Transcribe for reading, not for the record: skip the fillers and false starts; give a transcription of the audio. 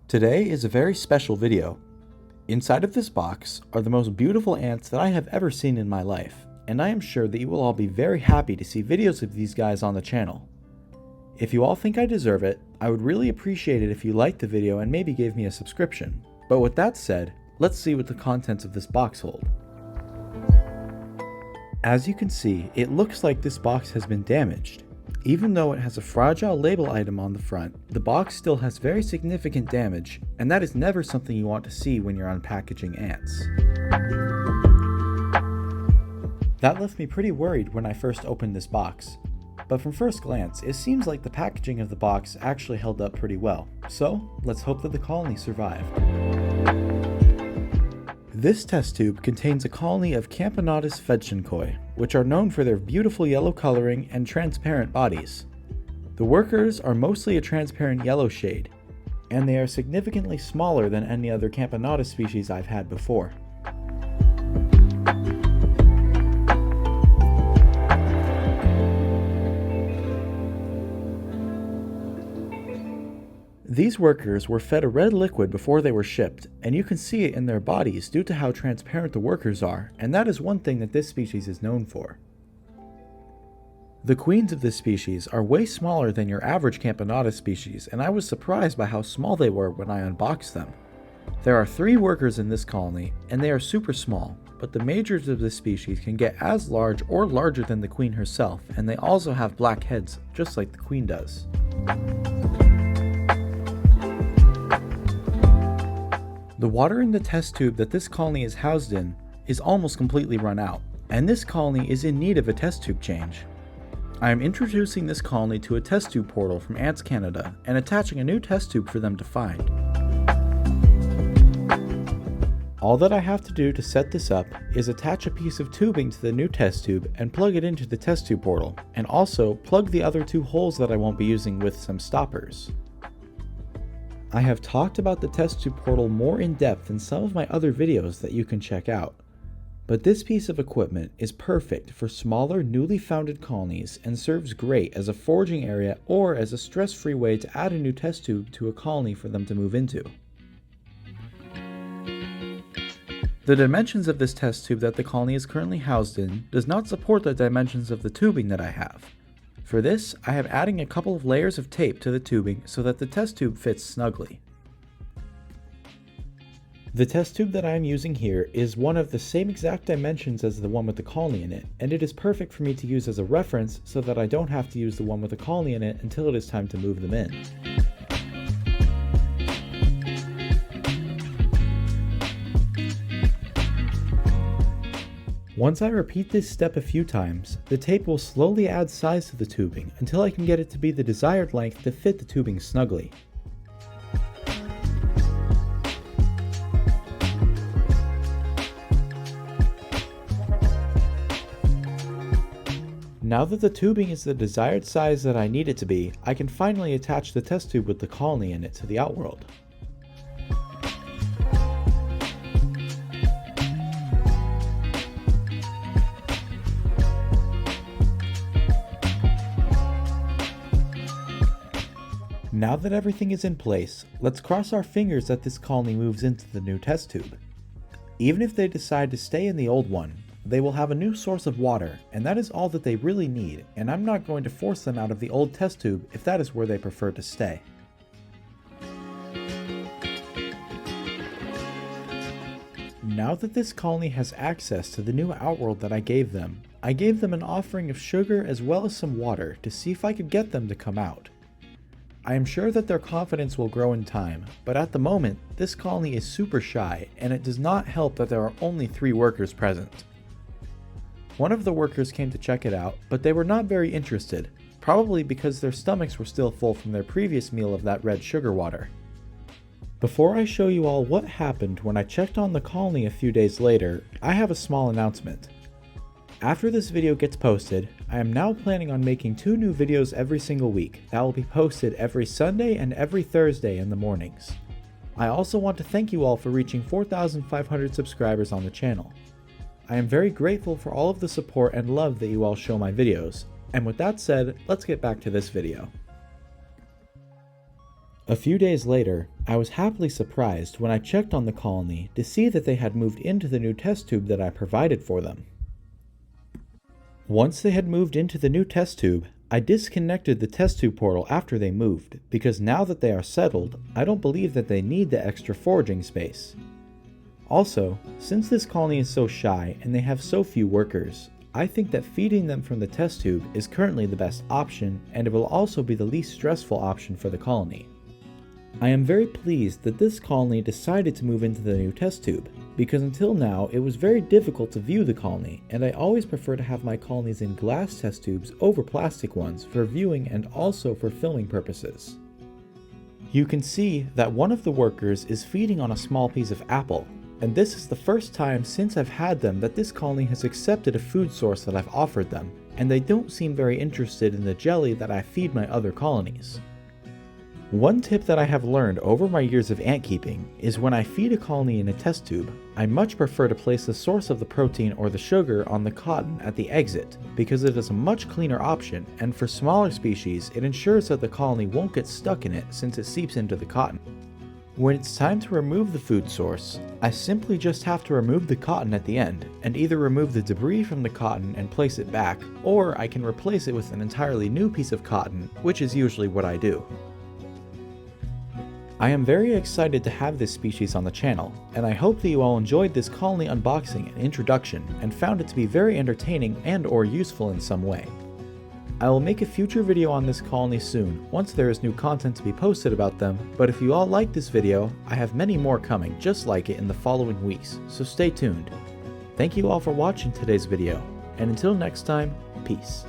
Today is a very special video. Inside of this box are the most beautiful ants that I have ever seen in my life, and I am sure that you will all be very happy to see videos of these guys on the channel. If you all think I deserve it, I would really appreciate it if you liked the video and maybe gave me a subscription. But with that said, let's see what the contents of this box hold. As you can see, it looks like this box has been damaged. Even though it has a fragile label item on the front, the box still has very significant damage, and that is never something you want to see when you're unpackaging ants. That left me pretty worried when I first opened this box, but from first glance, it seems like the packaging of the box actually held up pretty well, so let's hope that the colony survived. This test tube contains a colony of Camponotus Fedschenkoi, which are known for their beautiful yellow coloring and transparent bodies. The workers are mostly a transparent yellow shade, and they are significantly smaller than any other Camponotus species I've had before. These workers were fed a red liquid before they were shipped, and you can see it in their bodies due to how transparent the workers are, and that is one thing that this species is known for. The queens of this species are way smaller than your average Camponotus species, and I was surprised by how small they were when I unboxed them. There are 3 workers in this colony, and they are super small, but the majors of this species can get as large or larger than the queen herself, and they also have black heads, just like the queen does. The water in the test tube that this colony is housed in is almost completely run out, and this colony is in need of a test tube change. I am introducing this colony to a test tube portal from Ants Canada and attaching a new test tube for them to find. All that I have to do to set this up is attach a piece of tubing to the new test tube and plug it into the test tube portal, and also plug the other 2 holes that I won't be using with some stoppers. I have talked about the test tube portal more in depth in some of my other videos that you can check out, but this piece of equipment is perfect for smaller newly founded colonies and serves great as a foraging area or as a stress-free way to add a new test tube to a colony for them to move into. The dimensions of this test tube that the colony is currently housed in does not support the dimensions of the tubing that I have. For this, I am adding a couple of layers of tape to the tubing so that the test tube fits snugly. The test tube that I am using here is one of the same exact dimensions as the one with the colony in it, and it is perfect for me to use as a reference so that I don't have to use the one with the colony in it until it is time to move them in. Once I repeat this step a few times, the tape will slowly add size to the tubing until I can get it to be the desired length to fit the tubing snugly. Now that the tubing is the desired size that I need it to be, I can finally attach the test tube with the colony in it to the outworld. Now that everything is in place, let's cross our fingers that this colony moves into the new test tube. Even if they decide to stay in the old one, they will have a new source of water, and that is all that they really need, and I'm not going to force them out of the old test tube if that is where they prefer to stay. Now that this colony has access to the new outworld that I gave them an offering of sugar as well as some water to see if I could get them to come out. I am sure that their confidence will grow in time, but at the moment, this colony is super shy, and it does not help that there are only 3 workers present. One of the workers came to check it out, but they were not very interested, probably because their stomachs were still full from their previous meal of that red sugar water. Before I show you all what happened when I checked on the colony a few days later, I have a small announcement. After this video gets posted, I am now planning on making 2 new videos every single week that will be posted every Sunday and every Thursday in the mornings. I also want to thank you all for reaching 4,500 subscribers on the channel. I am very grateful for all of the support and love that you all show my videos, and with that said, let's get back to this video. A few days later, I was happily surprised when I checked on the colony to see that they had moved into the new test tube that I provided for them. Once they had moved into the new test tube, I disconnected the test tube portal after they moved, because now that they are settled, I don't believe that they need the extra foraging space. Also, since this colony is so shy and they have so few workers, I think that feeding them from the test tube is currently the best option, and it will also be the least stressful option for the colony. I am very pleased that this colony decided to move into the new test tube, because until now it was very difficult to view the colony, and I always prefer to have my colonies in glass test tubes over plastic ones for viewing and also for filming purposes. You can see that one of the workers is feeding on a small piece of apple, and this is the first time since I've had them that this colony has accepted a food source that I've offered them, and they don't seem very interested in the jelly that I feed my other colonies. One tip that I have learned over my years of ant keeping is when I feed a colony in a test tube, I much prefer to place the source of the protein or the sugar on the cotton at the exit, because it is a much cleaner option, and for smaller species it ensures that the colony won't get stuck in it since it seeps into the cotton. When it's time to remove the food source, I simply just have to remove the cotton at the end, and either remove the debris from the cotton and place it back, or I can replace it with an entirely new piece of cotton, which is usually what I do. I am very excited to have this species on the channel, and I hope that you all enjoyed this colony unboxing and introduction and found it to be very entertaining and or useful in some way. I will make a future video on this colony soon once there is new content to be posted about them, but if you all like this video, I have many more coming just like it in the following weeks, so stay tuned. Thank you all for watching today's video, and until next time, peace.